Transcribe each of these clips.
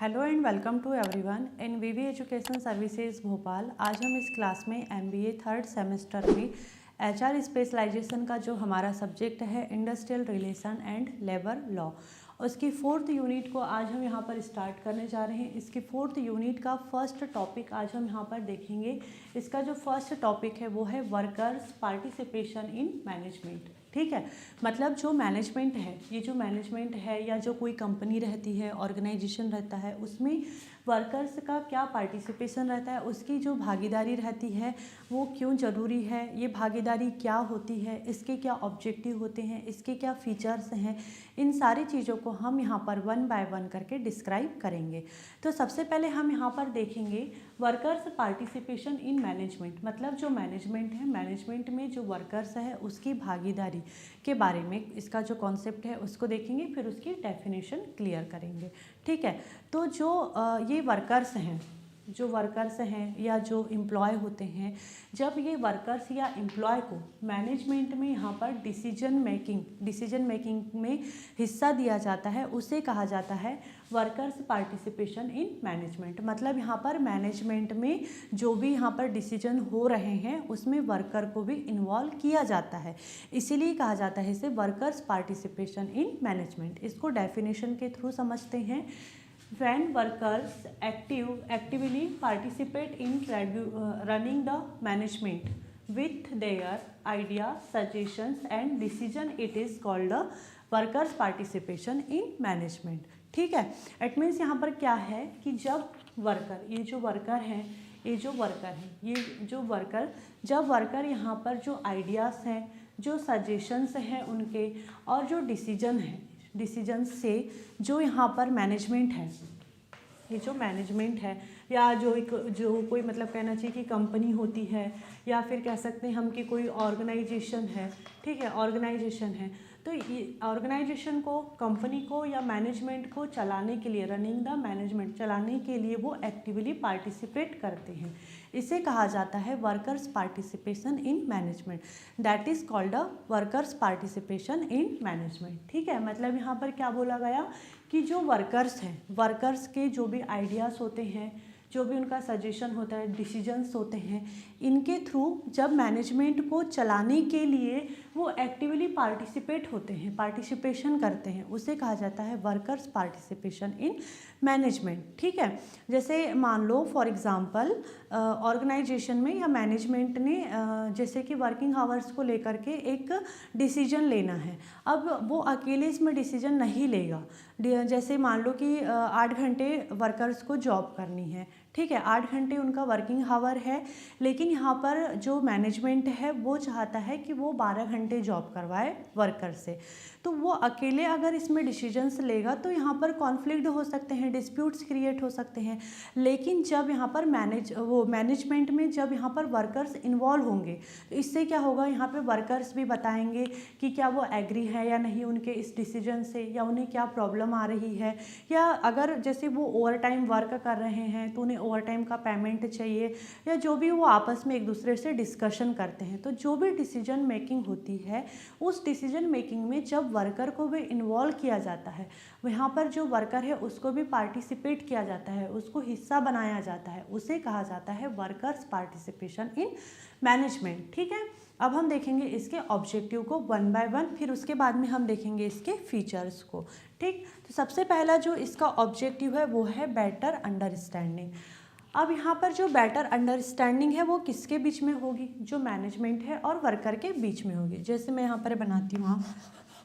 Hello and welcome to everyone in VV education services Bhopal. आज हम इस क्लास में एमबीए थर्ड सेमेस्टर में एचआर स्पेशलाइजेशन का जो हमारा सब्जेक्ट है industrial relation and labour law, उसकी 4th यूनिट को आज हम यहाँ पर स्टार्ट करने जा रहे हैं। इसकी 4th यूनिट का फर्स्ट टॉपिक आज हम यहाँ पर देखेंगे। इसका जो फर्स्ट टॉपिक है वो है वर्कर्स पार्टिसिपेशन इन मैनेजमेंट। ठीक है, मतलब जो मैनेजमेंट है, ये जो मैनेजमेंट है या जो कोई कंपनी रहती है, ऑर्गेनाइजेशन रहता है, उसमें वर्कर्स का क्या पार्टिसिपेशन रहता है, उसकी जो भागीदारी रहती है वो क्यों ज़रूरी है, ये भागीदारी क्या होती है, इसके क्या ऑब्जेक्टिव होते हैं, इसके क्या फीचर्स हैं, इन सारी चीज़ों को हम यहाँ पर वन बाय वन करके डिस्क्राइब करेंगे। तो सबसे पहले हम यहाँ पर देखेंगे वर्कर्स पार्टिसिपेशन इन मैनेजमेंट, मतलब जो मैनेजमेंट है, मैनेजमेंट में जो वर्कर्स है उसकी भागीदारी के बारे में इसका जो कॉन्सेप्ट है उसको देखेंगे, फिर उसकी डेफिनेशन क्लियर करेंगे। ठीक है, तो जो ये वर्कर्स हैं या जो एम्प्लॉय होते हैं, जब ये वर्कर्स या एम्प्लॉय को मैनेजमेंट में यहाँ पर डिसीजन मेकिंग में हिस्सा दिया जाता है, उसे कहा जाता है वर्कर्स पार्टिसिपेशन इन मैनेजमेंट। मतलब यहाँ पर मैनेजमेंट में जो भी यहाँ पर डिसीजन हो रहे हैं उसमें वर्कर को भी इन्वॉल्व किया जाता है, इसीलिए कहा जाता है इसे वर्कर्स पार्टिसिपेशन इन मैनेजमेंट। इसको डेफिनेशन के थ्रू समझते हैं। When workers actively participate in running the management with their ideas, suggestions and decision, it is called the workers participation in management। ठीक है, इट मीन्स यहाँ पर क्या है कि जब वर्कर यहाँ पर जो आइडियाज़ हैं, जो सजेशंस हैं उनके, और जो डिसीजन से जो यहाँ पर मैनेजमेंट है, ये जो मैनेजमेंट है या जो कोई मतलब कहना चाहिए कि कंपनी होती है या फिर कह सकते हैं हम कि कोई ऑर्गेनाइजेशन है। ठीक है, ऑर्गेनाइजेशन है, तो ये ऑर्गेनाइजेशन को, कंपनी को या मैनेजमेंट को चलाने के लिए, रनिंग द मैनेजमेंट चलाने के लिए वो एक्टिवली पार्टिसिपेट करते हैं, इसे कहा जाता है workers participation in management. That is called a workers participation in management. ठीक है, मतलब यहाँ पर क्या बोला गया कि जो वर्कर्स हैं, वर्कर्स के जो भी आइडियाज़ होते हैं, जो भी उनका सजेशन होता है, डिसीजंस होते हैं, इनके थ्रू जब मैनेजमेंट को चलाने के लिए वो एक्टिवली पार्टिसिपेशन करते हैं, उसे कहा जाता है वर्कर्स पार्टिसिपेशन इन मैनेजमेंट। ठीक है, जैसे मान लो फॉर एग्जांपल ऑर्गेनाइजेशन में या मैनेजमेंट ने जैसे कि वर्किंग आवर्स को लेकर के एक डिसीजन लेना है। अब वो अकेले इसमें डिसीजन नहीं लेगा। जैसे मान लो कि 8 घंटे वर्कर्स को जॉब करनी है। ठीक है, 8 घंटे उनका वर्किंग आवर है, लेकिन यहाँ पर जो मैनेजमेंट है वो चाहता है कि वो 12 घंटे जॉब करवाए वर्कर से। तो वो अकेले अगर इसमें डिसीजंस लेगा तो यहाँ पर कॉन्फ्लिक्ट हो सकते हैं, डिस्प्यूट्स क्रिएट हो सकते हैं। लेकिन जब यहाँ पर मैनेजमेंट में जब यहाँ पर वर्कर्स इन्वॉल्व होंगे तो इससे क्या होगा, यहाँ पे वर्कर्स भी बताएंगे कि क्या वो एग्री है या नहीं उनके इस डिसीजन से, या उन्हें क्या प्रॉब्लम आ रही है, या अगर जैसे वो ओवर टाइम वर्क कर रहे हैं तो उन्हें ओवर टाइम का पेमेंट चाहिए, या जो भी वो आपस में एक दूसरे से डिस्कशन करते हैं। तो जो भी डिसीजन मेकिंग होती है, उस डिसीजन मेकिंग में जब वर्कर को भी इन्वॉल्व किया जाता है, वहाँ पर जो वर्कर है उसको भी पार्टिसिपेट किया जाता है, उसको हिस्सा बनाया जाता है, उसे कहा जाता है वर्कर्स पार्टिसिपेशन इन मैनेजमेंट। ठीक है, अब हम देखेंगे इसके ऑब्जेक्टिव को वन बाय वन, फिर उसके बाद में हम देखेंगे इसके फीचर्स को। ठीक, तो सबसे पहला जो इसका ऑब्जेक्टिव है वो है बेटर अंडरस्टैंडिंग। अब यहाँ पर जो बेटर अंडरस्टैंडिंग है वो किसके बीच में होगी, जो मैनेजमेंट है और वर्कर के बीच में होगी। जैसे मैं यहाँ पर बनाती हूँ,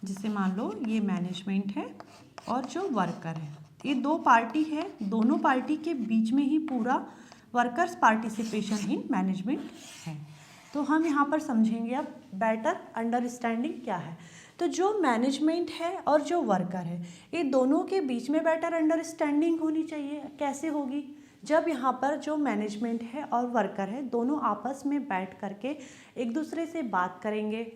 जैसे मान लो ये मैनेजमेंट है और जो वर्कर है, ये दो पार्टी है, दोनों पार्टी के बीच में ही पूरा वर्कर्स पार्टिसिपेशन इन मैनेजमेंट है। तो हम यहाँ पर समझेंगे अब बेटर अंडरस्टैंडिंग क्या है। तो जो मैनेजमेंट है और जो वर्कर है, ये दोनों के बीच में बेटर अंडरस्टैंडिंग होनी चाहिए। कैसे होगी, जब यहाँ पर जो मैनेजमेंट है और वर्कर है दोनों आपस में बैठ करके एक दूसरे से बात करेंगे,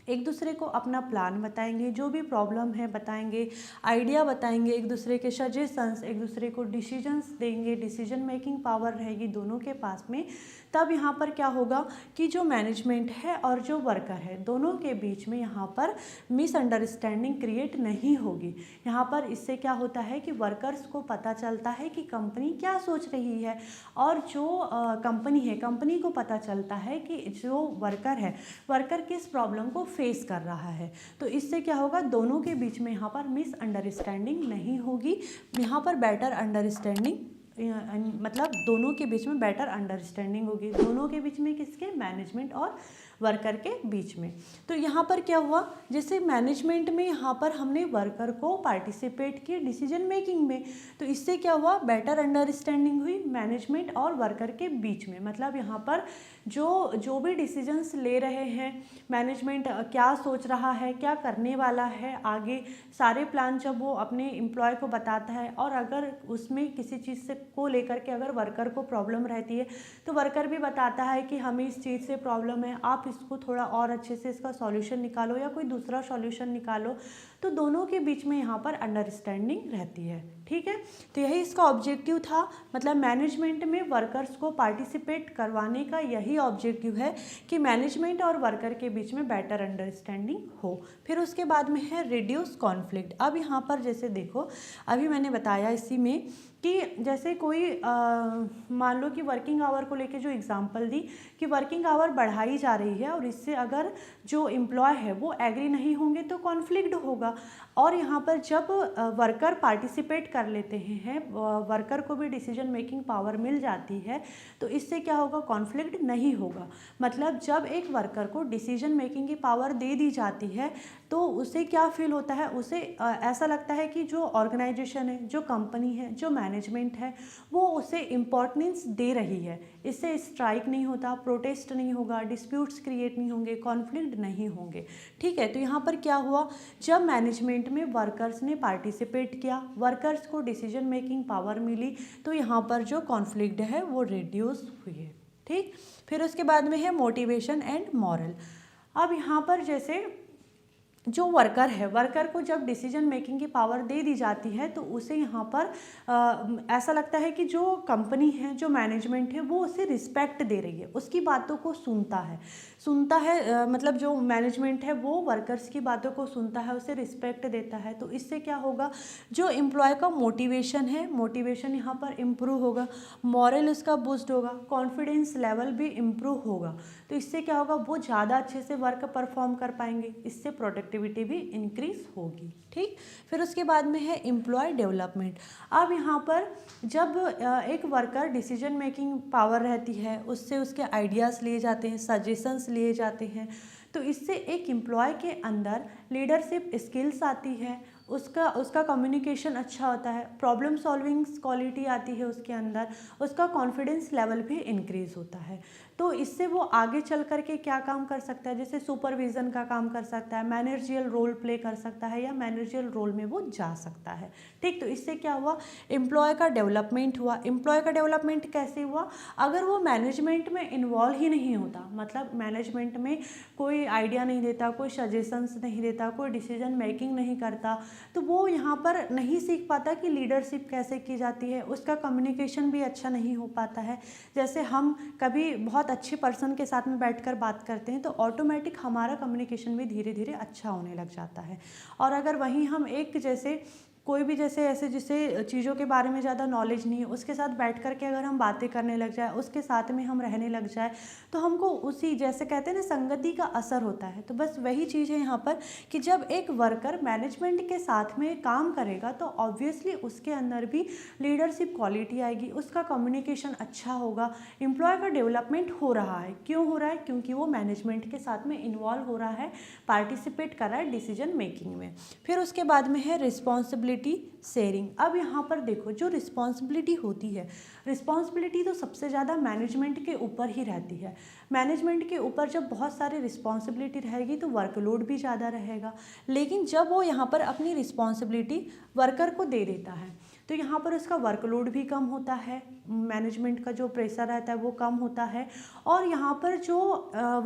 एक दूसरे को अपना प्लान बताएंगे, जो भी प्रॉब्लम है बताएंगे, आइडिया बताएंगे, एक दूसरे के सजेशंस, एक दूसरे को डिसीजंस देंगे, डिसीजन मेकिंग पावर रहेगी दोनों के पास में। तब यहाँ पर क्या होगा कि जो मैनेजमेंट है और जो वर्कर है दोनों के बीच में यहाँ पर मिसअंडरस्टैंडिंग क्रिएट नहीं होगी। यहाँ पर इससे क्या होता है कि वर्कर्स को पता चलता है कि कंपनी क्या सोच रही है, और जो कंपनी है, कंपनी को पता चलता है कि जो वर्कर है, वर्कर किस प्रॉब्लम को फेस कर रहा है। तो इससे क्या होगा, दोनों के बीच में यहाँ पर मिसअंडरस्टैंडिंग नहीं होगी, यहाँ पर बेटर अंडरस्टैंडिंग, मतलब दोनों के बीच में बेटर अंडरस्टैंडिंग होगी, दोनों के बीच में, किसके, मैनेजमेंट और वर्कर के बीच में। तो यहाँ पर क्या हुआ, जैसे मैनेजमेंट में यहाँ पर हमने वर्कर को पार्टिसिपेट किया डिसीजन मेकिंग में, तो इससे क्या हुआ, बेटर अंडरस्टैंडिंग हुई मैनेजमेंट और वर्कर के बीच में। मतलब यहाँ पर जो भी डिसीजंस ले रहे हैं, मैनेजमेंट क्या सोच रहा है, क्या करने वाला है आगे, सारे प्लान जब वो अपने एम्प्लॉय को बताता है, और अगर उसमें किसी चीज़ से को लेकर के अगर वर्कर को प्रॉब्लम रहती है तो वर्कर भी बताता है कि हमें इस चीज़ से प्रॉब्लम है, आप इसको थोड़ा और अच्छे से इसका सॉल्यूशन निकालो या कोई दूसरा सॉल्यूशन निकालो। तो दोनों के बीच में यहाँ पर अंडरस्टैंडिंग रहती है। ठीक है, तो यही इसका ऑब्जेक्टिव था, मतलब मैनेजमेंट में वर्कर्स को पार्टिसिपेट करवाने का यही ऑब्जेक्टिव है कि मैनेजमेंट और वर्कर के बीच में बेटर अंडरस्टैंडिंग हो। फिर उसके बाद में है रिड्यूस कॉन्फ्लिक्ट। अब यहाँ पर जैसे देखो, अभी मैंने बताया इसी में कि जैसे कोई मान लो कि वर्किंग आवर को लेके जो एग्जांपल दी कि वर्किंग आवर बढ़ाई जा रही है, और इससे अगर जो एम्प्लॉय है वो एग्री नहीं होंगे तो कॉन्फ्लिक्ट होगा। और यहाँ पर जब वर्कर पार्टिसिपेट कर लेते हैं, वर्कर को भी डिसीजन मेकिंग पावर मिल जाती है, तो इससे क्या होगा, कॉन्फ्लिक्ट नहीं होगा। मतलब जब एक वर्कर को डिसीजन मेकिंग की पावर दे दी जाती है तो उसे क्या फील होता है, उसे ऐसा लगता है कि जो ऑर्गेनाइजेशन है, जो कंपनी है, जो मैनेजमेंट है, वो उसे इम्पोर्टेंस दे रही है। इससे स्ट्राइक नहीं होता, प्रोटेस्ट नहीं होगा, डिस्प्यूट्स क्रिएट नहीं होंगे, कॉन्फ्लिक्ट नहीं होंगे। ठीक है, तो यहाँ पर क्या हुआ, जब मैनेजमेंट में वर्कर्स ने पार्टिसिपेट किया, वर्कर्स को डिसीजन मेकिंग पावर मिली, तो यहाँ पर जो कॉन्फ्लिक्ट है वो रिड्यूस हुई है। ठीक, फिर उसके बाद में है मोटिवेशन एंड मॉरल। अब यहाँ पर जैसे जो वर्कर है, वर्कर को जब डिसीजन मेकिंग की पावर दे दी जाती है तो उसे यहाँ पर ऐसा लगता है कि जो कंपनी है, जो मैनेजमेंट है, वो उसे रिस्पेक्ट दे रही है, उसकी बातों को सुनता है मतलब जो मैनेजमेंट है वो वर्कर्स की बातों को सुनता है, उसे रिस्पेक्ट देता है। तो इससे क्या होगा, जो एम्प्लॉय का मोटिवेशन है, मोटिवेशन यहाँ पर इम्प्रूव होगा, मॉरल उसका बूस्ट होगा, कॉन्फिडेंस लेवल भी इम्प्रूव होगा। तो इससे क्या होगा, वो ज़्यादा अच्छे से वर्क परफॉर्म कर पाएंगे, इससे प्रोडक्टिविटी भी इंक्रीज होगी। ठीक, फिर उसके बाद में है एम्प्लॉय डेवलपमेंट। अब यहाँ पर जब एक वर्कर डिसीजन मेकिंग पावर रहती है, उससे उसके आइडियाज़ लिए जाते हैं, सजेशंस लिए जाते हैं, तो इससे एक एम्प्लॉय के अंदर लीडरशिप स्किल्स आती है, उसका कम्युनिकेशन अच्छा होता है, प्रॉब्लम सॉल्विंग क्वालिटी आती है उसके अंदर, उसका कॉन्फिडेंस लेवल भी इंक्रीज होता है। तो इससे वो आगे चल कर के क्या काम कर सकता है, जैसे सुपरविज़न का काम कर सकता है, मैनेजरियल रोल प्ले कर सकता है, या मैनेजरियल रोल में वो जा सकता है। ठीक, तो इससे क्या हुआ, एम्प्लॉय का डेवलपमेंट हुआ। एम्प्लॉय का डेवलपमेंट कैसे हुआ, अगर वो मैनेजमेंट में इन्वॉल्व ही नहीं होता, मतलब मैनेजमेंट में कोई आइडिया नहीं देता, कोई सजेशंस नहीं देता, कोई डिसीजन मेकिंग नहीं करता, तो वो यहाँ पर नहीं सीख पाता कि लीडरशिप कैसे की जाती है, उसका कम्युनिकेशन भी अच्छा नहीं हो पाता है। जैसे हम कभी बहुत अच्छे पर्सन के साथ में बैठकर बात करते हैं तो ऑटोमेटिक हमारा कम्युनिकेशन भी धीरे धीरे अच्छा होने लग जाता है। और अगर वहीं हम एक जैसे कोई भी जैसे ऐसे जिसे चीज़ों के बारे में ज़्यादा नॉलेज नहीं है, उसके साथ बैठ कर के अगर हम बातें करने लग जाए, उसके साथ में हम रहने लग जाए, तो हमको उसी जैसे कहते हैं ना, संगति का असर होता है। तो बस वही चीज़ है यहाँ पर कि जब एक वर्कर मैनेजमेंट के साथ में काम करेगा तो ऑब्वियसली उसके अंदर भी लीडरशिप क्वालिटी आएगी, उसका कम्युनिकेशन अच्छा होगा, एम्प्लॉय का डेवलपमेंट हो रहा है। क्यों हो रहा है, क्योंकि वो मैनेजमेंट के साथ में इन्वॉल्व हो रहा है, पार्टिसिपेट कर रहा है डिसीजन मेकिंग में। फिर उसके बाद में है रिस्पॉन्सिबिलिटी शेयरिंग। अब यहाँ पर देखो, जो रिस्पॉन्सिबिलिटी होती है, रिस्पॉन्सिबिलिटी तो सबसे ज़्यादा मैनेजमेंट के ऊपर ही रहती है। मैनेजमेंट के ऊपर जब बहुत सारी रिस्पॉन्सिबिलिटी रहेगी तो वर्कलोड भी ज़्यादा रहेगा, लेकिन जब वो यहाँ पर अपनी रिस्पॉन्सिबिलिटी वर्कर को दे देता है तो यहाँ पर उसका वर्कलोड भी कम होता है, मैनेजमेंट का जो प्रेशर रहता है वो कम होता है। और यहाँ पर जो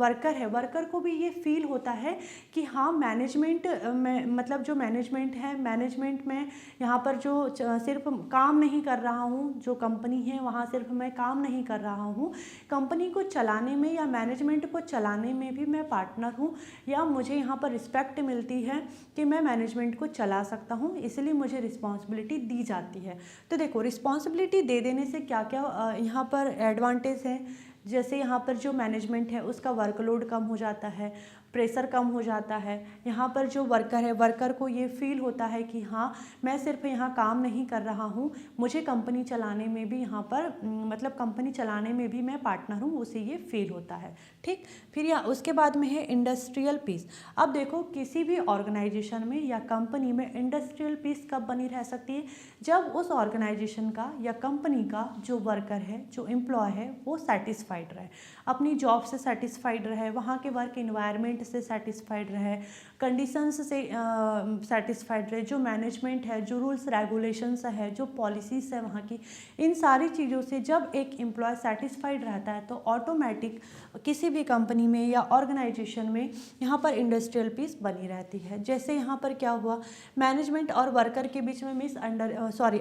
वर्कर है, वर्कर को भी ये फील होता है कि हाँ मैनेजमेंट में, मतलब जो मैनेजमेंट है, मैनेजमेंट में यहाँ पर जो सिर्फ काम नहीं कर रहा हूँ, जो कंपनी है वहाँ सिर्फ मैं काम नहीं कर रहा हूँ, कंपनी को चलाने में या मैनेजमेंट को चलाने में भी मैं पार्टनर हूँ, या मुझे यहाँ पर रिस्पेक्ट मिलती है कि मैं मैनेजमेंट को चला सकता हूँ, इसलिए मुझे रिस्पॉन्सिबिलिटी दी जाती है। तो देखो रिस्पॉन्सिबिलिटी दे देने से क्या क्या यहाँ पर एडवांटेज है। जैसे यहाँ पर जो मैनेजमेंट है उसका वर्कलोड कम हो जाता है, प्रेशर कम हो जाता है। यहाँ पर जो वर्कर है, वर्कर को ये फील होता है कि हाँ मैं सिर्फ यहाँ काम नहीं कर रहा हूँ, मुझे कंपनी चलाने में भी यहाँ पर मतलब कंपनी चलाने में भी मैं पार्टनर हूँ, उसे ये फील होता है। ठीक, फिर यहाँ उसके बाद में है इंडस्ट्रियल पीस। अब देखो किसी भी ऑर्गेनाइजेशन में या कंपनी में इंडस्ट्रियल पीस कब बनी रह सकती है, जब उस ऑर्गेनाइजेशन का या कंपनी का जो वर्कर है, जो एम्प्लॉय है, वो सेटिस्फाइड रहे, अपनी जॉब से सेटिस्फाइड रहे, वहाँ के वर्क इन्वायरमेंट से सेटिस्फाइड रहे, कंडीशंस से सेटिस्फाइड रहे, जो मैनेजमेंट है, जो रूल्स रेगुलेशंस है, जो पॉलिसीज है वहाँ की, इन सारी चीज़ों से जब एक एम्प्लॉय सेटिस्फाइड रहता है तो ऑटोमेटिक किसी भी कंपनी में या ऑर्गेनाइजेशन में यहाँ पर इंडस्ट्रियल पीस बनी रहती है। जैसे यहाँ पर क्या हुआ, मैनेजमेंट और वर्कर के बीच में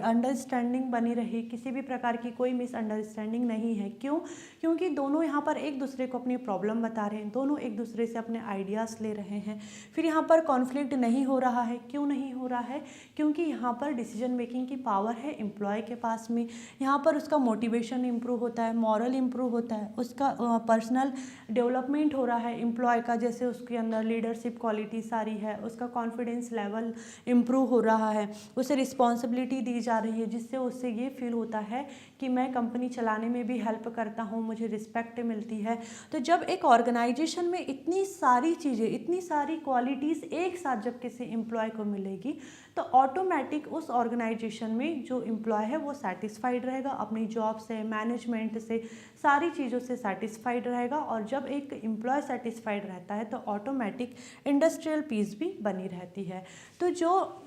अंडरस्टैंडिंग बनी रही, किसी भी प्रकार की कोई मिसअंडरस्टैंडिंग नहीं है। क्यों? क्योंकि दोनों यहाँ पर एक दूसरे को अपनी प्रॉब्लम बता रहे हैं, दोनों एक दूसरे से अपने आइडियाज़ ले रहे हैं। फिर यहाँ पर कॉन्फ्लिक्ट नहीं हो रहा है। क्यों नहीं हो रहा है? क्योंकि यहाँ पर डिसीजन मेकिंग की पावर है एम्प्लॉय के पास में। यहाँ पर उसका मोटिवेशन इम्प्रूव होता है, मॉरल इम्प्रूव होता है, उसका पर्सनल डेवलपमेंट हो रहा है एम्प्लॉय का, जैसे उसके अंदर लीडरशिप क्वालिटी सारी है, उसका कॉन्फिडेंस लेवल इम्प्रूव हो रहा है, उसे रिस्पॉन्सिबिलिटी दी जा रही है, जिससे उससे ये फील होता है कि मैं कंपनी चलाने में भी हेल्प करता हूँ, मुझे रिस्पेक्ट मिलती है। तो जब एक ऑर्गेनाइजेशन में इतनी सारी चीज़ें, इतनी सारी क्वालिटीज़ एक साथ जब किसी एम्प्लॉय को मिलेगी तो ऑटोमेटिक उस ऑर्गेनाइजेशन में जो एम्प्लॉय है वो सेटिस्फाइड रहेगा, अपनी जॉब से, मैनेजमेंट से, सारी चीज़ों से सेटिस्फाइड रहेगा। और जब एक एम्प्लॉय सेटिस्फाइड रहता है तो ऑटोमेटिक इंडस्ट्रियल पीस भी बनी रहती है। तो जो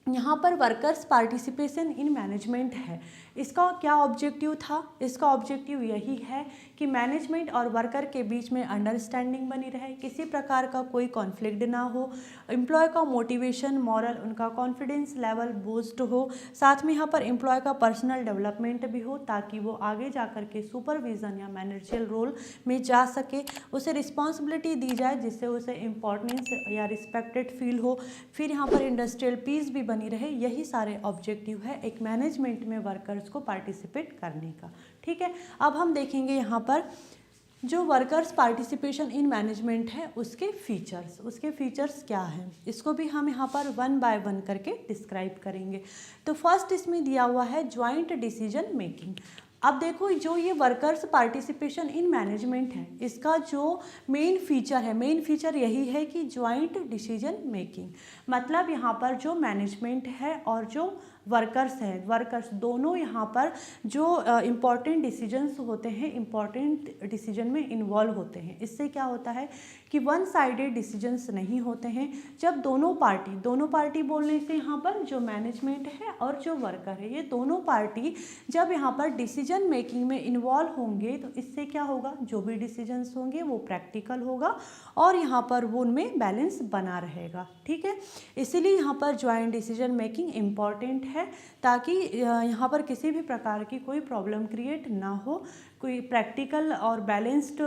यहाँ पर वर्कर्स पार्टिसिपेशन इन मैनेजमेंट है, इसका क्या ऑब्जेक्टिव था? इसका ऑब्जेक्टिव यही है कि मैनेजमेंट और वर्कर के बीच में अंडरस्टैंडिंग बनी रहे, किसी प्रकार का कोई कॉन्फ्लिक्ट ना हो, एम्प्लॉय का मोटिवेशन, मॉरल, उनका कॉन्फिडेंस लेवल बूस्ट हो, साथ में यहाँ पर एम्प्लॉय का पर्सनल डेवलपमेंट भी हो, ताकि वो आगे जा कर के सुपरविज़न या मैनेजरियल रोल में जा सके, उसे रिस्पॉन्सिबिलिटी दी जाए जिससे उसे इम्पोर्टेंस या रिस्पेक्टेड फील हो। फिर यहाँ पर इंडस्ट्रियल पीस भी बनी रहे। यही सारे ऑब्जेक्टिव है एक मैनेजमेंट में वर्कर्स को पार्टिसिपेट करने का। ठीक है, अब हम देखेंगे यहाँ पर जो वर्कर्स पार्टिसिपेशन इन मैनेजमेंट है उसके फीचर्स क्या हैं, इसको भी हम यहाँ पर वन बाय वन करके डिस्क्राइब करेंगे। तो फर्स्ट इसमें दिया हुआ है ज्वाइंट डिसीजन मेकिंग। अब देखो जो ये वर्कर्स पार्टिसिपेशन इन मैनेजमेंट है, इसका जो मेन फीचर यही है कि ज्वाइंट डिसीजन मेकिंग, मतलब यहाँ पर जो मैनेजमेंट है और जो वर्कर्स दोनों यहाँ पर जो इम्पॉर्टेंट डिसीजंस होते हैं, इम्पॉर्टेंट डिसीजन में इन्वॉल्व होते हैं। इससे क्या होता है कि वन साइडेड डिसीजंस नहीं होते हैं। जब दोनों पार्टी बोलने से यहाँ पर जो मैनेजमेंट है और जो वर्कर है, ये दोनों पार्टी जब यहाँ पर डिसीजन मेकिंग में इन्वॉल्व होंगे तो इससे क्या होगा, जो भी डिसीजंस होंगे वो प्रैक्टिकल होगा और यहाँ पर वो उनमें बैलेंस बना रहेगा। ठीक है, इसीलिए यहाँ पर ज्वाइंट डिसीजन मेकिंग इम्पॉर्टेंट है, ताकि यहाँ पर किसी भी प्रकार की कोई प्रॉब्लम क्रिएट ना हो, कोई प्रैक्टिकल और बैलेंस्ड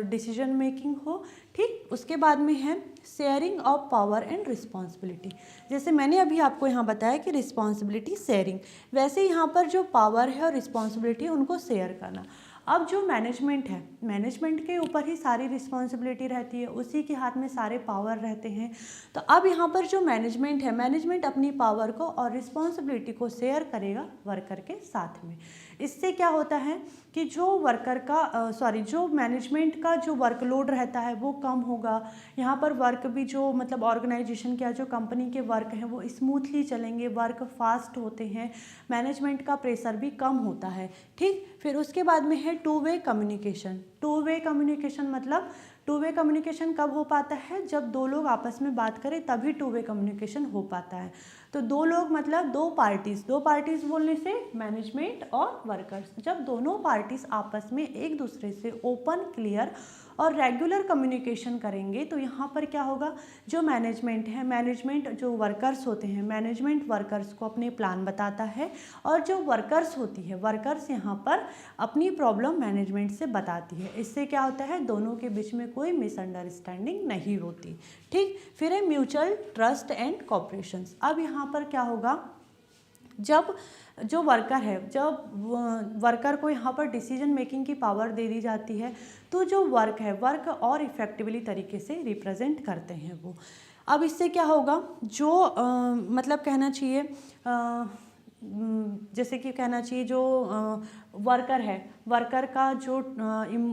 डिसीजन मेकिंग हो। ठीक, उसके बाद में है sharing of power and responsibility. जैसे मैंने अभी आपको यहाँ बताया कि रिस्पॉन्सिबिलिटी शेयरिंग, वैसे यहाँ पर जो पावर है और रिस्पॉन्सिबिलिटी है उनको शेयर करना। अब जो मैनेजमेंट है, मैनेजमेंट के ऊपर ही सारी रिस्पॉन्सिबिलिटी रहती है, उसी के हाथ में सारे पावर रहते हैं। तो अब यहाँ पर जो मैनेजमेंट है, मैनेजमेंट अपनी पावर को और रिस्पॉन्सिबिलिटी को शेयर करेगा वर्कर के साथ में। इससे क्या होता है कि जो मैनेजमेंट का जो वर्कलोड रहता है वो कम होगा। यहाँ पर वर्क भी जो मतलब ऑर्गेनाइजेशन के जो कंपनी के वर्क हैं वो स्मूथली चलेंगे, वर्क फास्ट होते हैं, मैनेजमेंट का प्रेशर भी कम होता है। ठीक, फिर उसके बाद में है टू वे कम्युनिकेशन मतलब टू वे कम्युनिकेशन कब हो पाता है? जब दो लोग आपस में बात करें तभी टू वे कम्युनिकेशन हो पाता है। तो दो लोग मतलब दो पार्टीज बोलने से मैनेजमेंट और वर्कर्स, जब दोनों पार्टीज आपस में एक दूसरे से ओपन, क्लियर और रेगुलर कम्युनिकेशन करेंगे तो यहाँ पर क्या होगा, जो मैनेजमेंट है, मैनेजमेंट जो वर्कर्स होते हैं, मैनेजमेंट वर्कर्स को अपने प्लान बताता है और जो वर्कर्स होती है, वर्कर्स यहाँ पर अपनी प्रॉब्लम मैनेजमेंट से बताती है। इससे क्या होता है, दोनों के बीच में कोई मिसअंडरस्टैंडिंग नहीं होती। ठीक, फिर है म्यूचुअल ट्रस्ट एंड कॉपरेशन। अब यहाँ पर क्या होगा, जब जो वर्कर है, जब वर्कर को यहाँ पर डिसीजन मेकिंग की पावर दे दी जाती है तो जो वर्क और इफेक्टिवली तरीके से रिप्रेजेंट करते हैं वो। अब इससे क्या होगा, जो मतलब कहना चाहिए जैसे कि कहना चाहिए जो वर्कर है, वर्कर का जो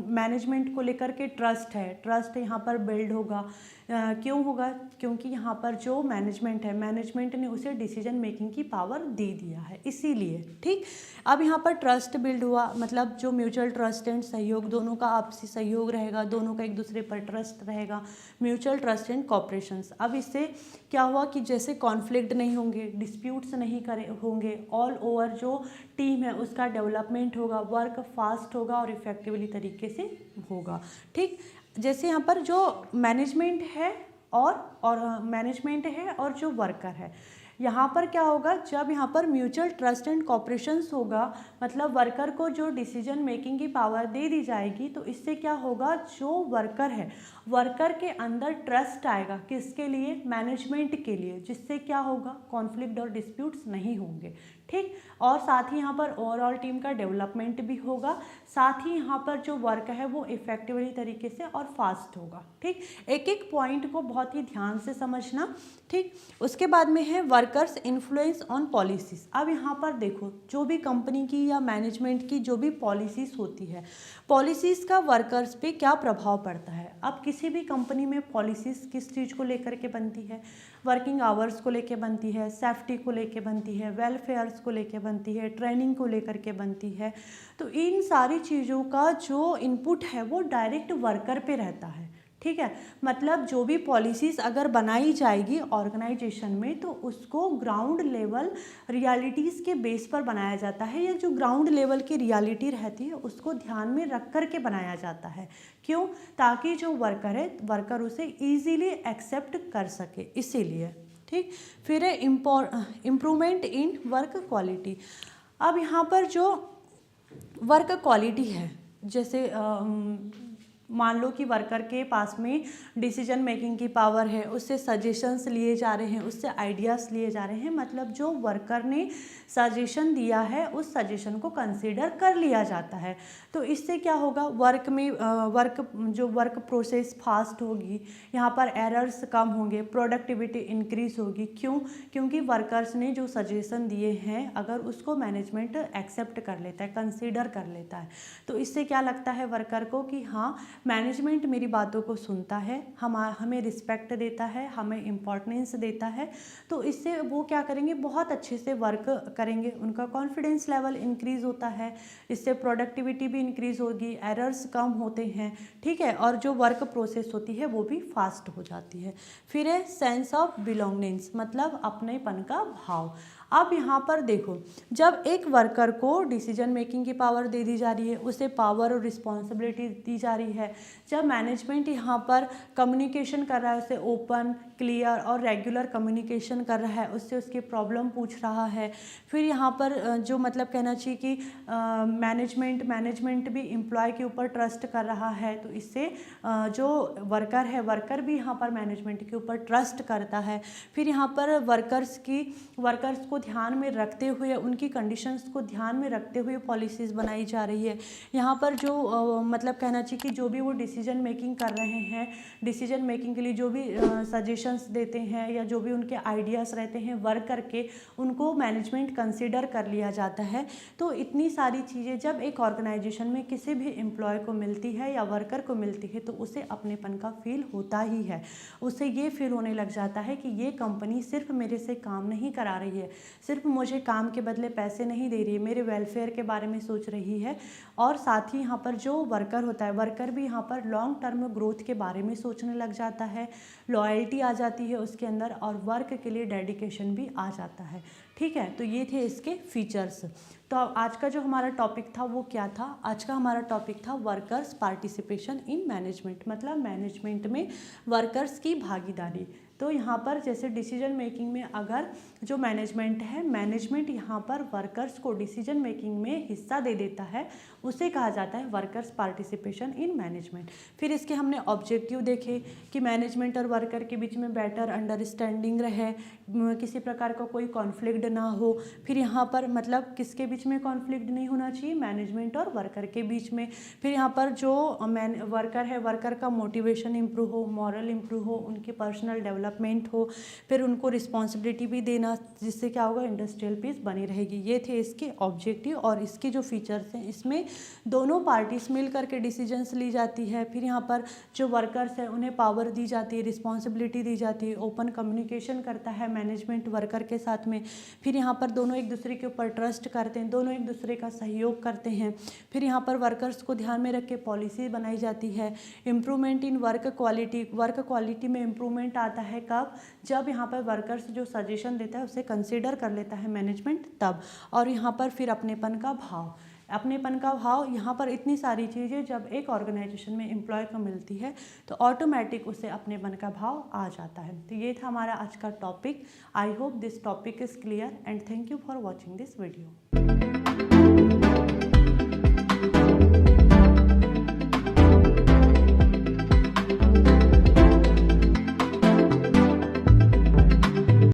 मैनेजमेंट को लेकर के ट्रस्ट यहाँ पर बिल्ड होगा। क्यों होगा, क्योंकि यहाँ पर जो मैनेजमेंट है, मैनेजमेंट ने उसे डिसीजन मेकिंग की पावर दे दिया है, इसीलिए। ठीक, अब यहाँ पर ट्रस्ट बिल्ड हुआ, मतलब जो म्यूचुअल ट्रस्ट एंड सहयोग, दोनों का आपसी सहयोग रहेगा, दोनों का एक दूसरे पर ट्रस्ट रहेगा, म्यूचुअल ट्रस्ट एंड कॉपरेशंस। अब इससे क्या हुआ कि जैसे कॉन्फ्लिक्ट नहीं होंगे, डिस्प्यूट्स नहीं होंगे, ऑल ओवर जो टीम है उसका डेवलपमेंट होगा, वर्क फास्ट होगा और इफेक्टिवली तरीके से होगा। ठीक, जैसे यहाँ पर जो मैनेजमेंट है और मैनेजमेंट है और जो वर्कर है, यहाँ पर क्या होगा, जब यहाँ पर म्यूचुअल ट्रस्ट एंड कॉपरेशंस होगा, मतलब वर्कर को जो डिसीजन मेकिंग की पावर दे दी जाएगी, तो इससे क्या होगा, जो वर्कर है, वर्कर के अंदर ट्रस्ट आएगा, किसके लिए, मैनेजमेंट के लिए, जिससे क्या होगा, कॉन्फ्लिक्ट और डिस्प्यूट्स नहीं होंगे। ठीक, और साथ ही यहाँ पर ओवरऑल टीम का डेवलपमेंट भी होगा, साथ ही यहाँ पर जो वर्क है वो इफेक्टिवली तरीके से और फास्ट होगा। ठीक, एक एक पॉइंट को बहुत ही ध्यान से समझना। ठीक, उसके बाद में है वर्कर्स इन्फ्लुएंस ऑन पॉलिसीज। अब यहाँ पर देखो, जो भी कंपनी की या मैनेजमेंट की जो भी पॉलिसीज होती है, पॉलिसीज का वर्कर्स पे क्या प्रभाव पड़ता है। अब किसी भी कंपनी में पॉलिसीज किस चीज़ को लेकर के बनती है, वर्किंग आवर्स को लेकर बनती है, सेफ्टी को लेकर बनती है, वेलफेयर्स को लेकर बनती है, ट्रेनिंग को लेकर के बनती है। तो इन सारी चीज़ों का जो इनपुट है वो डायरेक्ट वर्कर पे रहता है। ठीक है, मतलब जो भी पॉलिसीज़ अगर बनाई जाएगी ऑर्गेनाइजेशन में तो उसको ग्राउंड लेवल रियलिटीज़ के बेस पर बनाया जाता है, या जो ग्राउंड लेवल की रियलिटी रहती है उसको ध्यान में रख कर के बनाया जाता है। क्यों, ताकि जो वर्कर है, वर्कर उसे ईजीली एक्सेप्ट कर सके, इसीलिए। ठीक, फिर है इम्प्रूवमेंट इन वर्क क्वालिटी। अब यहाँ पर जो वर्क क्वालिटी है, जैसे मान लो कि वर्कर के पास में डिसीजन मेकिंग की पावर है, उससे सजेशंस लिए जा रहे हैं, उससे आइडियाज़ लिए जा रहे हैं, मतलब जो वर्कर ने सजेशन दिया है उस सजेशन को कंसीडर कर लिया जाता है। तो इससे क्या होगा, वर्क प्रोसेस फास्ट होगी, यहाँ पर एरर्स कम होंगे, प्रोडक्टिविटी इंक्रीज होगी। क्यों, क्योंकि वर्कर्स ने जो सजेशन दिए हैं अगर उसको मैनेजमेंट एक्सेप्ट कर लेता है, कंसीडर कर लेता है, तो इससे क्या लगता है वर्कर को कि हाँ, मैनेजमेंट मेरी बातों को सुनता है, हमें रिस्पेक्ट देता है, हमें इम्पोर्टेंस देता है। तो इससे वो क्या करेंगे, बहुत अच्छे से वर्क करेंगे, उनका कॉन्फिडेंस लेवल इंक्रीज़ होता है, इससे प्रोडक्टिविटी भी इंक्रीज़ होगी, एरर्स कम होते हैं। ठीक है, और जो वर्क प्रोसेस होती है वो भी फास्ट हो जाती है। फिर है सेंस ऑफ बिलोंगनेंस, मतलब अपनेपन का भाव। अब यहाँ पर देखो, जब एक वर्कर को डिसीजन मेकिंग की पावर दे दी जा रही है, उसे पावर और रिस्पॉन्सिबिलिटी दी जा रही है, जब मैनेजमेंट यहाँ पर कम्युनिकेशन कर रहा है, उसे ओपन, क्लियर और रेगुलर कम्युनिकेशन कर रहा है, उससे उसकी प्रॉब्लम पूछ रहा है, फिर यहाँ पर जो मतलब कहना चाहिए कि मैनेजमेंट भी एम्प्लॉय के ऊपर ट्रस्ट कर रहा है, तो इससे जो वर्कर है, वर्कर भी यहाँ पर मैनेजमेंट के ऊपर ट्रस्ट करता है। फिर यहाँ पर वर्कर्स को ध्यान में रखते हुए, उनकी कंडीशंस को ध्यान में रखते हुए पॉलिसीज़ बनाई जा रही है। यहाँ पर जो मतलब कहना चाहिए कि जो भी वो डिसीजन मेकिंग कर रहे हैं, डिसीजन मेकिंग के लिए जो भी सजेशंस देते हैं या जो भी उनके आइडियाज़ रहते हैं वर्क करके, उनको मैनेजमेंट कंसीडर कर लिया जाता है। तो इतनी सारी चीज़ें जब एक ऑर्गेनाइजेशन में किसी भी एम्प्लॉय को मिलती है या वर्कर को मिलती है तो उसे अपनेपन का फील होता ही है। उसे ये फील होने लग जाता है कि ये कंपनी सिर्फ मेरे से काम नहीं करा रही है, सिर्फ मुझे काम के बदले पैसे नहीं दे रही है, मेरे वेलफेयर के बारे में सोच रही है। और साथ ही यहाँ पर जो वर्कर होता है, वर्कर भी यहाँ पर लॉन्ग टर्म ग्रोथ के बारे में सोचने लग जाता है, लॉयल्टी आ जाती है उसके अंदर और वर्क के लिए डेडिकेशन भी आ जाता है। ठीक है, तो ये थे इसके फीचर्स। तो आज का जो हमारा टॉपिक था वो क्या था? आज का हमारा टॉपिक था वर्कर्स पार्टिसिपेशन इन मैनेजमेंट, मतलब मैनेजमेंट में वर्कर्स की भागीदारी। तो यहाँ पर जैसे डिसीजन मेकिंग में अगर जो मैनेजमेंट है, मैनेजमेंट यहाँ पर वर्कर्स को डिसीजन मेकिंग में हिस्सा दे देता है, उसे कहा जाता है वर्कर्स पार्टिसिपेशन इन मैनेजमेंट। फिर इसके हमने ऑब्जेक्टिव देखे कि मैनेजमेंट और वर्कर के बीच में बेटर अंडरस्टैंडिंग रहे, किसी प्रकार का कोई कॉन्फ्लिक्ट ना हो। फिर यहाँ पर मतलब किसके बीच में कॉन्फ्लिक्ट नहीं होना चाहिए? मैनेजमेंट और वर्कर के बीच में। फिर यहाँ पर जो वर्कर है, वर्कर का मोटिवेशन इंप्रूव हो, मॉरल इंप्रूव हो, उनकी पर्सनल डेवलपमेंट हो, फिर उनको रिस्पॉन्सिबिलिटी भी देना, जिससे क्या होगा? इंडस्ट्रियल पीस बनी रहेगी। ये थे इसके ऑब्जेक्टिव। और इसके जो फीचर्स हैं, इसमें दोनों पार्टीज मिल करके डिसीजंस ली जाती है। फिर यहाँ पर जो वर्कर्स है उन्हें पावर दी जाती है, रिस्पॉन्सिबिलिटी दी जाती है, ओपन कम्युनिकेशन करता है मैनेजमेंट वर्कर के साथ में। फिर यहाँ पर दोनों एक दूसरे के ऊपर ट्रस्ट करते हैं, दोनों एक दूसरे का सहयोग करते हैं। फिर यहाँ पर वर्कर्स को ध्यान में रख के पॉलिसी बनाई जाती है। Improvement in work quality, work quality में इम्प्रूवमेंट आता है कब? जब यहाँ पर वर्कर्स जो सजेशन देता है उसे कंसिडर कर लेता है मैनेजमेंट, तब। और यहाँ पर फिर अपनेपन का भाव, अपनेपन का भाव, यहाँ पर इतनी सारी चीज़ें जब एक ऑर्गेनाइजेशन में एम्प्लॉय को मिलती है तो ऑटोमेटिक उसे अपनेपन का भाव आ जाता है। तो ये था हमारा आज का topic. I hope this topic is clear and thank you for watching this video.